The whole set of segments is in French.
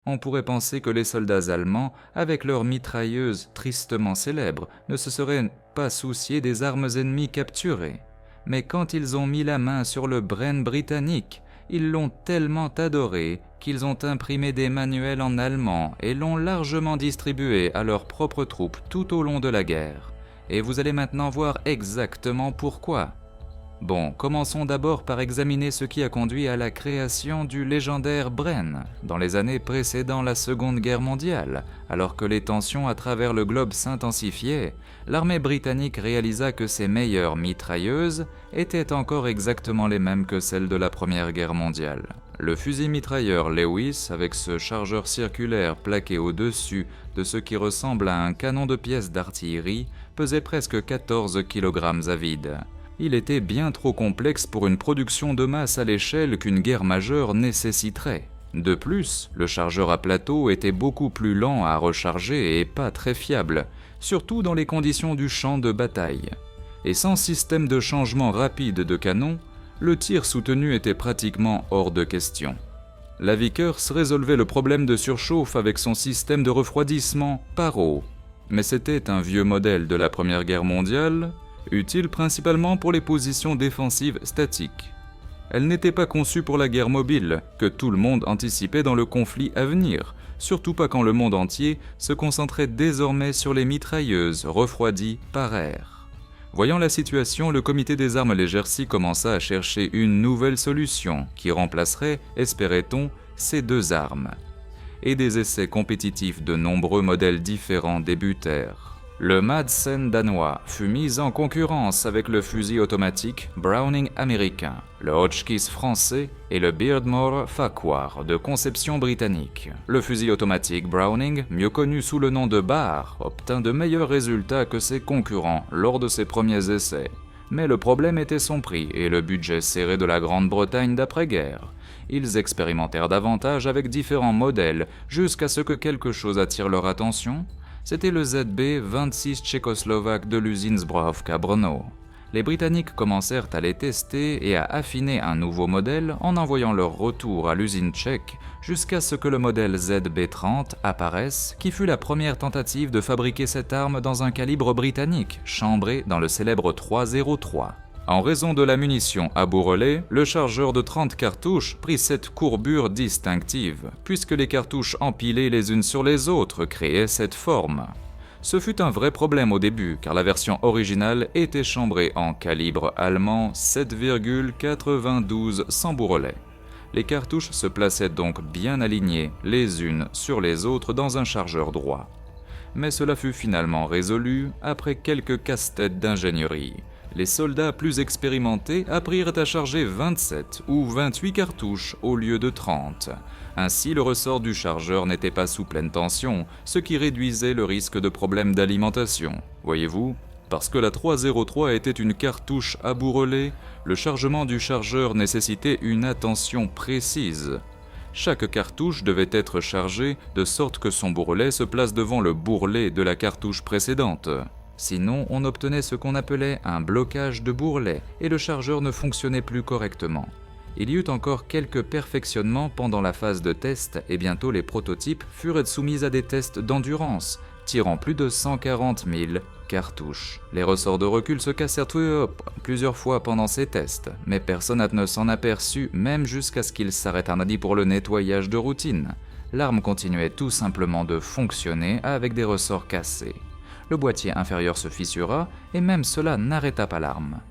On pourrait penser que les soldats allemands, avec leurs mitrailleuses tristement célèbres, ne se seraient pas souciés des armes ennemies capturées. Mais quand ils ont mis la main sur le Bren britannique, ils l'ont tellement adoré qu'ils ont imprimé des manuels en allemand et l'ont largement distribué à leurs propres troupes tout au long de la guerre. Et vous allez maintenant voir exactement pourquoi. Bon, commençons d'abord par examiner ce qui a conduit à la création du légendaire Bren, dans les années précédant la Seconde Guerre mondiale. Alors que les tensions à travers le globe s'intensifiaient, l'armée britannique réalisa que ses meilleures mitrailleuses étaient encore exactement les mêmes que celles de la Première Guerre mondiale. Le fusil mitrailleur Lewis, avec ce chargeur circulaire plaqué au-dessus de ce qui ressemble à un canon de pièces d'artillerie, pesait presque 14 kg à vide. Il était bien trop complexe pour une production de masse à l'échelle qu'une guerre majeure nécessiterait. De plus, le chargeur à plateau était beaucoup plus lent à recharger et pas très fiable, surtout dans les conditions du champ de bataille. Et sans système de changement rapide de canon, le tir soutenu était pratiquement hors de question. La Vickers résolvait le problème de surchauffe avec son système de refroidissement par eau. Mais c'était un vieux modèle de la Première Guerre mondiale, utile principalement pour les positions défensives statiques. Elle n'était pas conçue pour la guerre mobile, que tout le monde anticipait dans le conflit à venir, surtout pas quand le monde entier se concentrait désormais sur les mitrailleuses refroidies par air. Voyant la situation, le comité des armes légères commença à chercher une nouvelle solution qui remplacerait, espérait-on, ces deux armes. Et des essais compétitifs de nombreux modèles différents débutèrent. Le Madsen danois fut mis en concurrence avec le fusil automatique Browning américain, le Hotchkiss français et le Beardmore Farquhar de conception britannique. Le fusil automatique Browning, mieux connu sous le nom de Bar, obtint de meilleurs résultats que ses concurrents lors de ses premiers essais. Mais le problème était son prix et le budget serré de la Grande-Bretagne d'après-guerre. Ils expérimentèrent davantage avec différents modèles jusqu'à ce que quelque chose attire leur attention. C'était le ZB-26 tchécoslovaque de l'usine Zbrojovka Brno. Les Britanniques commencèrent à les tester et à affiner un nouveau modèle en envoyant leur retour à l'usine tchèque jusqu'à ce que le modèle ZB-30 apparaisse, qui fut la première tentative de fabriquer cette arme dans un calibre britannique, chambré dans le célèbre 303. En raison de la munition à bourrelet, le chargeur de 30 cartouches prit cette courbure distinctive, puisque les cartouches empilées les unes sur les autres créaient cette forme. Ce fut un vrai problème au début, car la version originale était chambrée en calibre allemand 7,92 sans bourrelet. Les cartouches se plaçaient donc bien alignées les unes sur les autres dans un chargeur droit. Mais cela fut finalement résolu après quelques casse-têtes d'ingénierie. Les soldats plus expérimentés apprirent à charger 27 ou 28 cartouches au lieu de 30. Ainsi, le ressort du chargeur n'était pas sous pleine tension, ce qui réduisait le risque de problèmes d'alimentation. Voyez-vous, parce que la 303 était une cartouche à bourrelet, le chargement du chargeur nécessitait une attention précise. Chaque cartouche devait être chargée de sorte que son bourrelet se place devant le bourrelet de la cartouche précédente. Sinon, on obtenait ce qu'on appelait un blocage de bourrelet et le chargeur ne fonctionnait plus correctement. Il y eut encore quelques perfectionnements pendant la phase de test et bientôt les prototypes furent soumis à des tests d'endurance, tirant plus de 140 000 cartouches. Les ressorts de recul se cassèrent plusieurs fois pendant ces tests, mais personne ne s'en aperçut même jusqu'à ce qu'il s'arrête un dit pour le nettoyage de routine. L'arme continuait tout simplement de fonctionner avec des ressorts cassés. Le boîtier inférieur se fissura et même cela n'arrêta pas l'arme.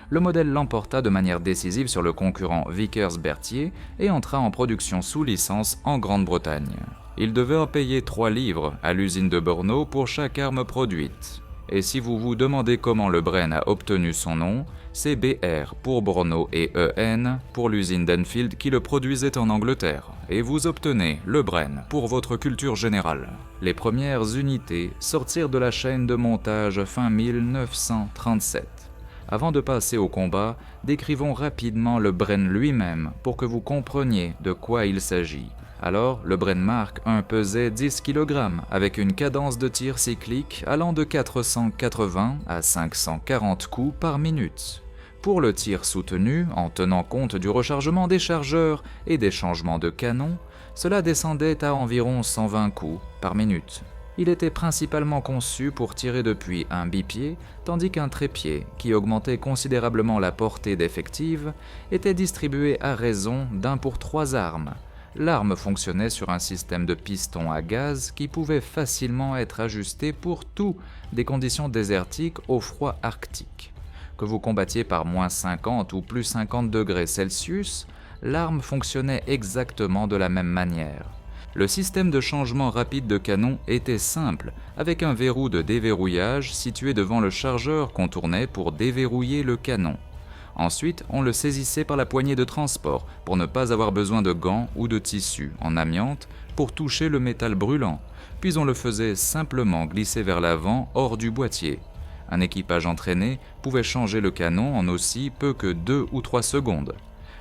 Le modèle l'emporta de manière décisive sur le concurrent Vickers-Berthier et entra en production sous licence en Grande-Bretagne. Il devait en payer 3 livres à l'usine de Brno pour chaque arme produite. Et si vous vous demandez comment le Bren a obtenu son nom, c'est BR pour Brno et EN pour l'usine d'Enfield qui le produisait en Angleterre. Et vous obtenez le Bren pour votre culture générale. Les premières unités sortirent de la chaîne de montage fin 1937. Avant de passer au combat, décrivons rapidement le Bren lui-même pour que vous compreniez de quoi il s'agit. Alors, le Bren Mark I pesait 10 kg avec une cadence de tir cyclique allant de 480 à 540 coups par minute. Pour le tir soutenu, en tenant compte du rechargement des chargeurs et des changements de canon, Cela descendait à environ 120 coups par minute. Il était principalement conçu pour tirer depuis un bipied, tandis qu'un trépied, qui augmentait considérablement la portée d'effective, était distribué à raison d'1 pour 3 armes. L'arme fonctionnait sur un système de piston à gaz qui pouvait facilement être ajusté pour tout, des conditions désertiques au froid arctique. Que vous combattiez par moins 50 ou plus 50 degrés Celsius, l'arme fonctionnait exactement de la même manière. Le système de changement rapide de canon était simple, avec un verrou de déverrouillage situé devant le chargeur qu'on tournait pour déverrouiller le canon. Ensuite, on le saisissait par la poignée de transport pour ne pas avoir besoin de gants ou de tissu en amiante pour toucher le métal brûlant, puis on le faisait simplement glisser vers l'avant hors du boîtier. Un équipage entraîné pouvait changer le canon en aussi peu que 2 ou 3 secondes.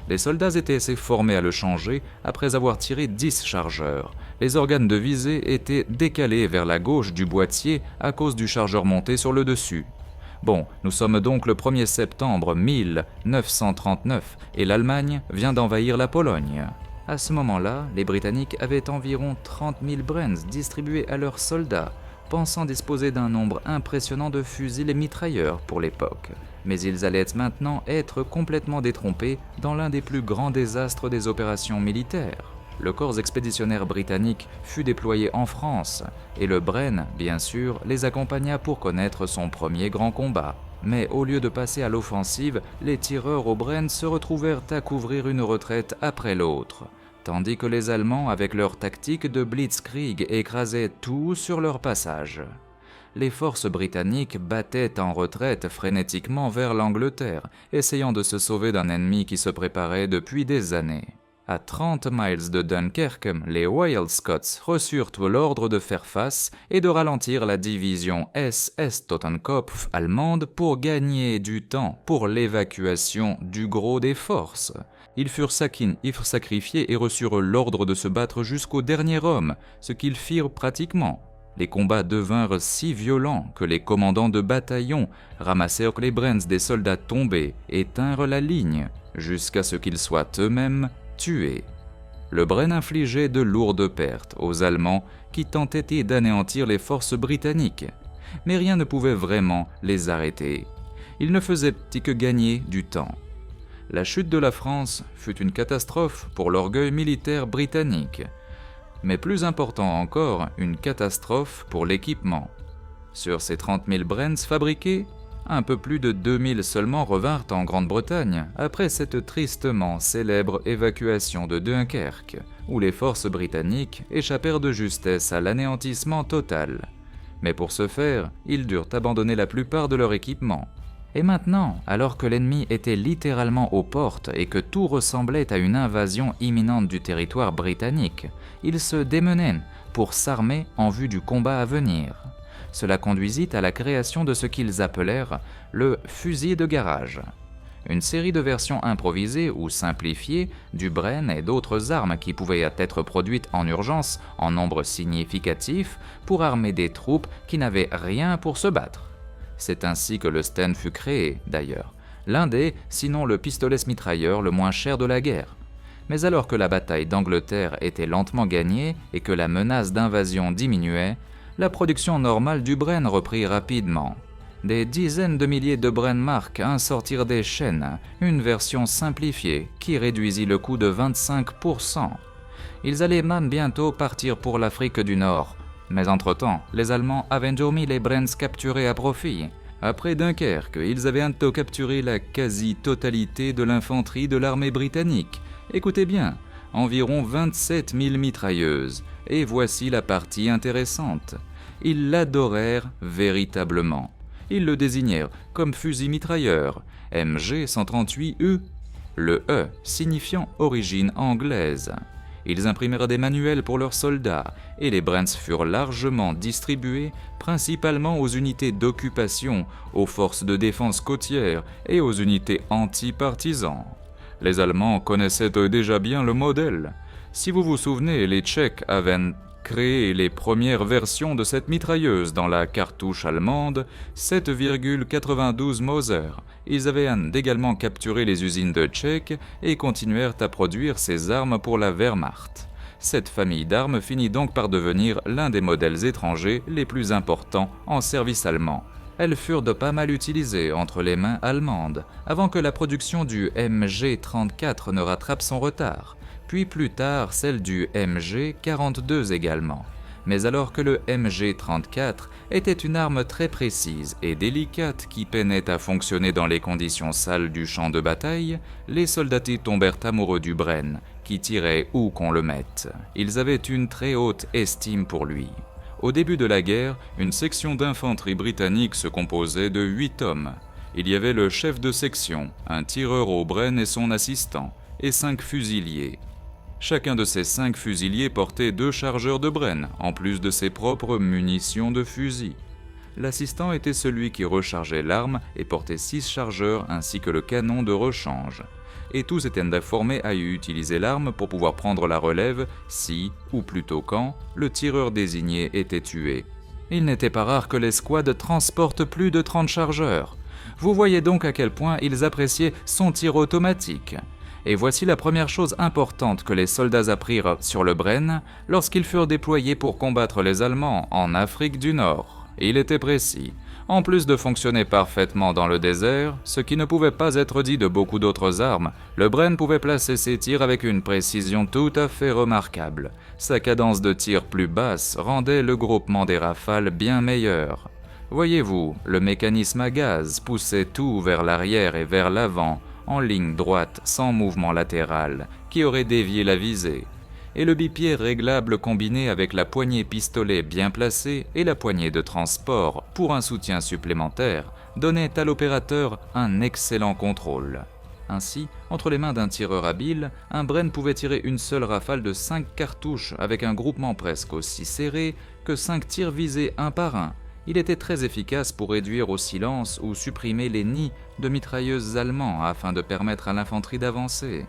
Les soldats étaient assez formés à le changer après avoir tiré 10 chargeurs. Les organes de visée étaient décalés vers la gauche du boîtier à cause du chargeur monté sur le dessus. Bon, nous sommes donc le 1er septembre 1939 et l'Allemagne vient d'envahir la Pologne. À ce moment-là, les Britanniques avaient environ 30 000 Brenns distribués à leurs soldats, pensant disposer d'un nombre impressionnant de fusils et mitrailleurs pour l'époque. Mais ils allaient maintenant être complètement détrompés dans l'un des plus grands désastres des opérations militaires. Le corps expéditionnaire britannique fut déployé en France, et le Bren, bien sûr, les accompagna pour connaître son premier grand combat. Mais au lieu de passer à l'offensive, les tireurs au Bren se retrouvèrent à couvrir une retraite après l'autre, tandis que les Allemands, avec leur tactique de blitzkrieg, écrasaient tout sur leur passage. Les forces britanniques battaient en retraite frénétiquement vers l'Angleterre, essayant de se sauver d'un ennemi qui se préparait depuis des années. À 30 miles de Dunkerque, les Royal Scots reçurent l'ordre de faire face et de ralentir la division SS Totenkopf allemande pour gagner du temps pour l'évacuation du gros des forces. Ils furent sacrifiés et reçurent l'ordre de se battre jusqu'au dernier homme, ce qu'ils firent pratiquement. Les combats devinrent si violents que les commandants de bataillon ramassèrent les Brenns des soldats tombés et tinrent la ligne, jusqu'à ce qu'ils soient eux-mêmes tués. Le Bren infligeait de lourdes pertes aux Allemands qui tentaient d'anéantir les forces britanniques, mais rien ne pouvait vraiment les arrêter. Ils ne faisaient que gagner du temps. La chute de la France fut une catastrophe pour l'orgueil militaire britannique, mais plus important encore, une catastrophe pour l'équipement. Sur ces 30 000 Brenns fabriqués, un peu plus de 2000 seulement revinrent en Grande-Bretagne après cette tristement célèbre évacuation de Dunkerque, où les forces britanniques échappèrent de justesse à l'anéantissement total. Mais pour ce faire, ils durent abandonner la plupart de leur équipement. Et maintenant, alors que l'ennemi était littéralement aux portes et que tout ressemblait à une invasion imminente du territoire britannique, ils se démenaient pour s'armer en vue du combat à venir. Cela conduisit à la création de ce qu'ils appelèrent le fusil de garage. Une série de versions improvisées ou simplifiées du Bren et d'autres armes qui pouvaient être produites en urgence en nombre significatif pour armer des troupes qui n'avaient rien pour se battre. C'est ainsi que le Sten fut créé, d'ailleurs, l'un des, sinon le pistolet-mitrailleur le moins cher de la guerre. Mais alors que la bataille d'Angleterre était lentement gagnée et que la menace d'invasion diminuait, la production normale du Bren reprit rapidement. Des dizaines de milliers de Bren Mark sortirent des chaînes, une version simplifiée qui réduisit le coût de 25%. Ils allaient même bientôt partir pour l'Afrique du Nord. Mais entre-temps, les Allemands avaient dormi les Brenns capturés à profit. Après Dunkerque, ils avaient bientôt capturé la quasi-totalité de l'infanterie de l'armée britannique. Écoutez bien, environ 27 000 mitrailleuses. Et voici la partie intéressante. Ils l'adorèrent véritablement. Ils le désignèrent comme fusil mitrailleur, MG-138E, le E signifiant origine anglaise. Ils imprimèrent des manuels pour leurs soldats et les Brenns furent largement distribués, principalement aux unités d'occupation, aux forces de défense côtière et aux unités anti-partisans. Les Allemands connaissaient déjà bien le modèle. Si vous vous souvenez, les Tchèques avaient créé les premières versions de cette mitrailleuse dans la cartouche allemande 7,92 Mauser. Ils avaient également capturé les usines de Tchèques et continuèrent à produire ces armes pour la Wehrmacht. Cette famille d'armes finit donc par devenir l'un des modèles étrangers les plus importants en service allemand. Elles furent de pas mal utilisées entre les mains allemandes, avant que la production du MG-34 ne rattrape son retard, puis plus tard celle du MG-42 également. Mais alors que le MG-34 était une arme très précise et délicate qui peinait à fonctionner dans les conditions sales du champ de bataille, les soldats tombèrent amoureux du Bren, qui tirait où qu'on le mette. Ils avaient une très haute estime pour lui. Au début de la guerre, une section d'infanterie britannique se composait de 8 hommes. Il y avait le chef de section, un tireur au Bren et son assistant, et 5 fusiliers. Chacun de ces 5 fusiliers portait 2 chargeurs de Bren, en plus de ses propres munitions de fusil. L'assistant était celui qui rechargeait l'arme et portait 6 chargeurs ainsi que le canon de rechange. Et tous étaient informés à y utiliser l'arme pour pouvoir prendre la relève si, ou plutôt quand, le tireur désigné était tué. Il n'était pas rare que l'escouade transporte plus de 30 chargeurs. Vous voyez donc à quel point ils appréciaient son tir automatique. Et voici la première chose importante que les soldats apprirent sur le Bren lorsqu'ils furent déployés pour combattre les Allemands en Afrique du Nord. Il était précis. En plus de fonctionner parfaitement dans le désert, ce qui ne pouvait pas être dit de beaucoup d'autres armes, le Bren pouvait placer ses tirs avec une précision tout à fait remarquable. Sa cadence de tir plus basse rendait le groupement des rafales bien meilleur. Voyez-vous, le mécanisme à gaz poussait tout vers l'arrière et vers l'avant, en ligne droite sans mouvement latéral, qui aurait dévié la visée. Et le bipied réglable combiné avec la poignée pistolet bien placée et la poignée de transport pour un soutien supplémentaire donnait à l'opérateur un excellent contrôle. Ainsi, entre les mains d'un tireur habile, un Bren pouvait tirer une seule rafale de 5 cartouches avec un groupement presque aussi serré que 5 tirs visés un par un. Il était très efficace pour réduire au silence ou supprimer les nids de mitrailleuses allemands afin de permettre à l'infanterie d'avancer.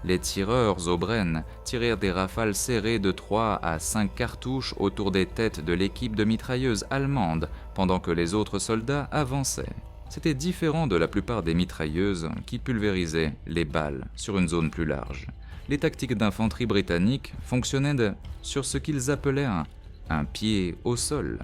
Les tireurs au Bren tirèrent des rafales serrées de 3 à 5 cartouches autour des têtes de l'équipe de mitrailleuses allemandes pendant que les autres soldats avançaient. C'était différent de la plupart des mitrailleuses qui pulvérisaient les balles sur une zone plus large. Les tactiques d'infanterie britanniques fonctionnaient sur ce qu'ils appelaient un pied au sol.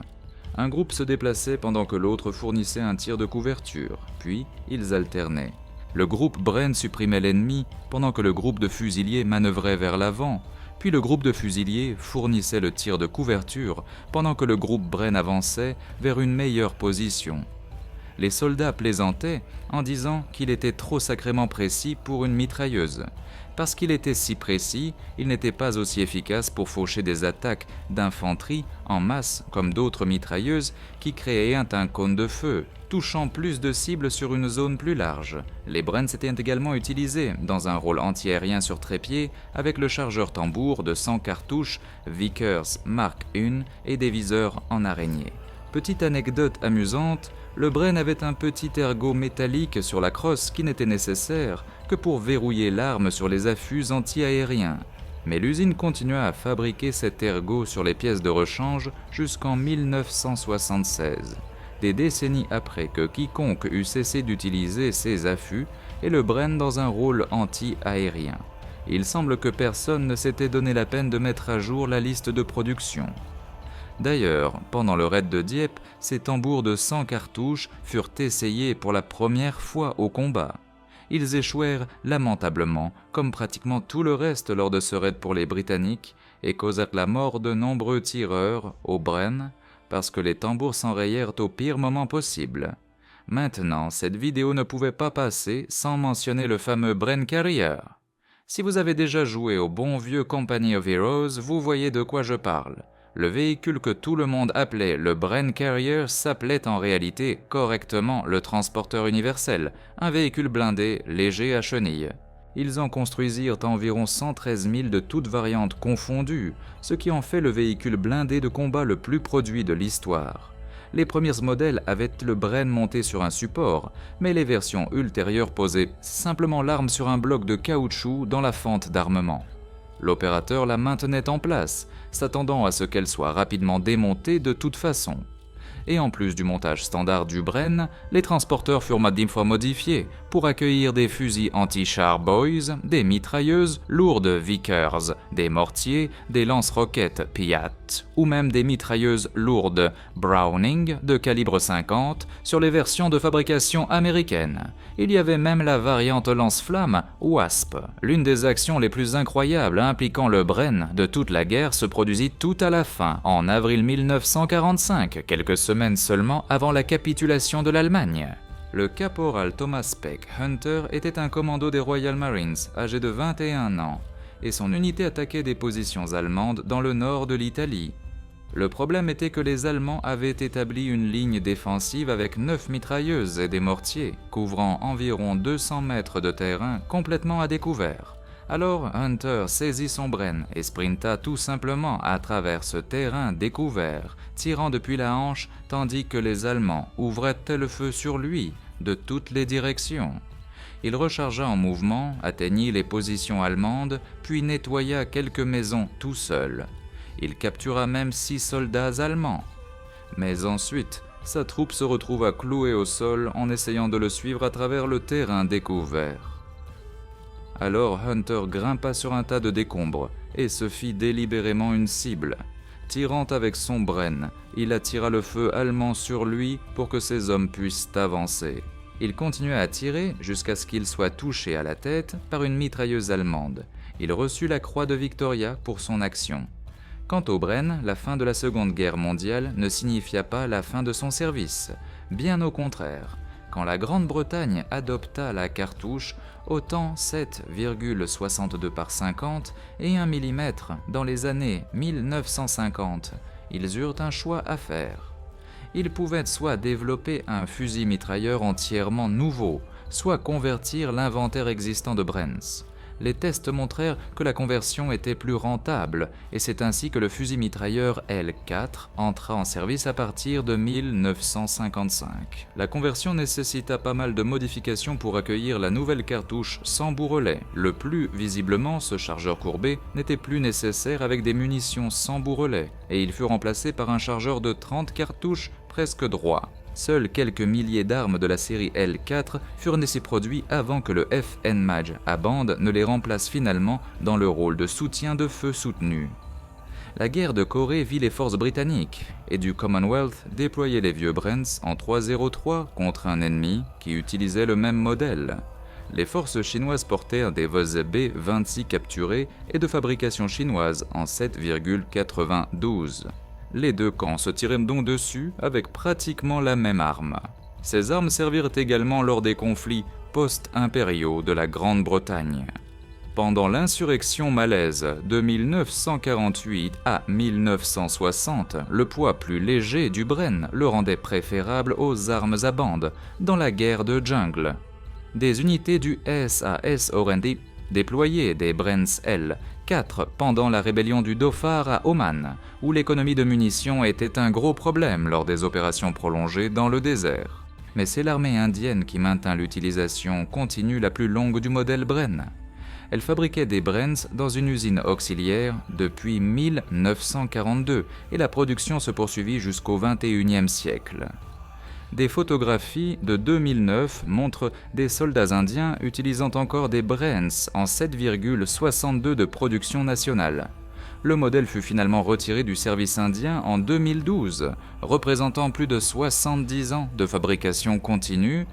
Un groupe se déplaçait pendant que l'autre fournissait un tir de couverture, puis ils alternaient. Le groupe Bren supprimait l'ennemi pendant que le groupe de fusiliers manœuvrait vers l'avant, puis le groupe de fusiliers fournissait le tir de couverture pendant que le groupe Bren avançait vers une meilleure position. Les soldats plaisantaient en disant qu'il était trop sacrément précis pour une mitrailleuse. Parce qu'il était si précis, il n'était pas aussi efficace pour faucher des attaques d'infanterie en masse comme d'autres mitrailleuses qui créaient un cône de feu, touchant plus de cibles sur une zone plus large. Les Bren s'étaient également utilisés dans un rôle anti-aérien sur trépied avec le chargeur tambour de 100 cartouches Vickers Mark I et des viseurs en araignée. Petite anecdote amusante, le Bren avait un petit ergot métallique sur la crosse qui n'était nécessaire que pour verrouiller l'arme sur les affûts anti-aériens. Mais l'usine continua à fabriquer cet ergot sur les pièces de rechange jusqu'en 1976, des décennies après que quiconque eut cessé d'utiliser ces affûts et le Bren dans un rôle anti-aérien. Il semble que personne ne s'était donné la peine de mettre à jour la liste de production. D'ailleurs, pendant le raid de Dieppe, ces tambours de 100 cartouches furent essayés pour la première fois au combat. Ils échouèrent lamentablement, comme pratiquement tout le reste lors de ce raid pour les Britanniques, et causèrent la mort de nombreux tireurs au Bren, parce que les tambours s'enrayèrent au pire moment possible. Maintenant, cette vidéo ne pouvait pas passer sans mentionner le fameux Bren Carrier. Si vous avez déjà joué au bon vieux Company of Heroes, vous voyez de quoi je parle. Le véhicule que tout le monde appelait le Bren Carrier s'appelait en réalité correctement le Transporteur universel, un véhicule blindé léger à chenilles. Ils en construisirent environ 113 000 de toutes variantes confondues, ce qui en fait le véhicule blindé de combat le plus produit de l'histoire. Les premiers modèles avaient le Bren monté sur un support, mais les versions ultérieures posaient simplement l'arme sur un bloc de caoutchouc dans la fente d'armement. L'opérateur la maintenait en place, s'attendant à ce qu'elle soit rapidement démontée de toute façon. et en plus du montage standard du Bren, les transporteurs furent modifiés pour accueillir des fusils anti-char Boys, des mitrailleuses lourdes Vickers, des mortiers, des lance-roquettes Piat ou même des mitrailleuses lourdes Browning de calibre 50 sur les versions de fabrication américaine. Il y avait même la variante lance-flamme Wasp. L'une des actions les plus incroyables impliquant le Bren de toute la guerre se produisit tout à la fin, en avril 1945, quelques semaines seulement avant la capitulation de l'Allemagne. Le caporal Thomas Peck Hunter était un commando des Royal Marines, âgé de 21 ans, et son unité attaquait des positions allemandes dans le nord de l'Italie. Le problème était que les Allemands avaient établi une ligne défensive avec 9 mitrailleuses et des mortiers, couvrant environ 200 mètres de terrain complètement à découvert. Alors Hunter saisit son Bren et sprinta tout simplement à travers ce terrain découvert, tirant depuis la hanche tandis que les Allemands ouvraient le feu sur lui de toutes les directions. Il rechargea en mouvement, atteignit les positions allemandes, puis nettoya quelques maisons tout seul. Il captura même 6 soldats allemands. Mais ensuite, sa troupe se retrouva clouée au sol en essayant de le suivre à travers le terrain découvert. Alors Hunter grimpa sur un tas de décombres et se fit délibérément une cible. Tirant avec son Bren, il attira le feu allemand sur lui pour que ses hommes puissent avancer. Il continua à tirer jusqu'à ce qu'il soit touché à la tête par une mitrailleuse allemande. Il reçut la croix de Victoria pour son action. Quant au Bren, la fin de la Seconde Guerre mondiale ne signifia pas la fin de son service. Bien au contraire, quand la Grande-Bretagne adopta la cartouche, autant 7,62 par 50 et 1 mm dans les années 1950, ils eurent un choix à faire. Ils pouvaient soit développer un fusil mitrailleur entièrement nouveau, soit convertir l'inventaire existant de Brens. Les tests montrèrent que la conversion était plus rentable, et c'est ainsi que le fusil mitrailleur L4 entra en service à partir de 1955. La conversion nécessita pas mal de modifications pour accueillir la nouvelle cartouche sans bourrelet. Le plus visiblement, ce chargeur courbé n'était plus nécessaire avec des munitions sans bourrelet, et il fut remplacé par un chargeur de 30 cartouches presque droit. Seuls quelques milliers d'armes de la série L4 furent ainsi produits avant que le FN Maj à bande ne les remplace finalement dans le rôle de soutien de feu soutenu. La guerre de Corée vit les forces britanniques et du Commonwealth déployer les vieux Brens en 303 contre un ennemi qui utilisait le même modèle. Les forces chinoises portèrent des VZB 26 capturés et de fabrication chinoise en 7,92. Les deux camps se tiraient donc dessus avec pratiquement la même arme. Ces armes servirent également lors des conflits post-impériaux de la Grande-Bretagne. Pendant l'insurrection malaise de 1948 à 1960, le poids plus léger du Bren le rendait préférable aux armes à bande dans la guerre de jungle. Des unités du SAS Orandi déployaient des Brens L4 pendant la rébellion du Dhofar à Oman, où l'économie de munitions était un gros problème lors des opérations prolongées dans le désert. Mais c'est l'armée indienne qui maintint l'utilisation continue la plus longue du modèle Bren. Elle fabriquait des Brens dans une usine auxiliaire depuis 1942 et la production se poursuivit jusqu'au XXIe siècle. Des photographies de 2009 montrent des soldats indiens utilisant encore des Brens en 7,62 de production nationale. Le modèle fut finalement retiré du service indien en 2012, représentant plus de 70 ans de fabrication continue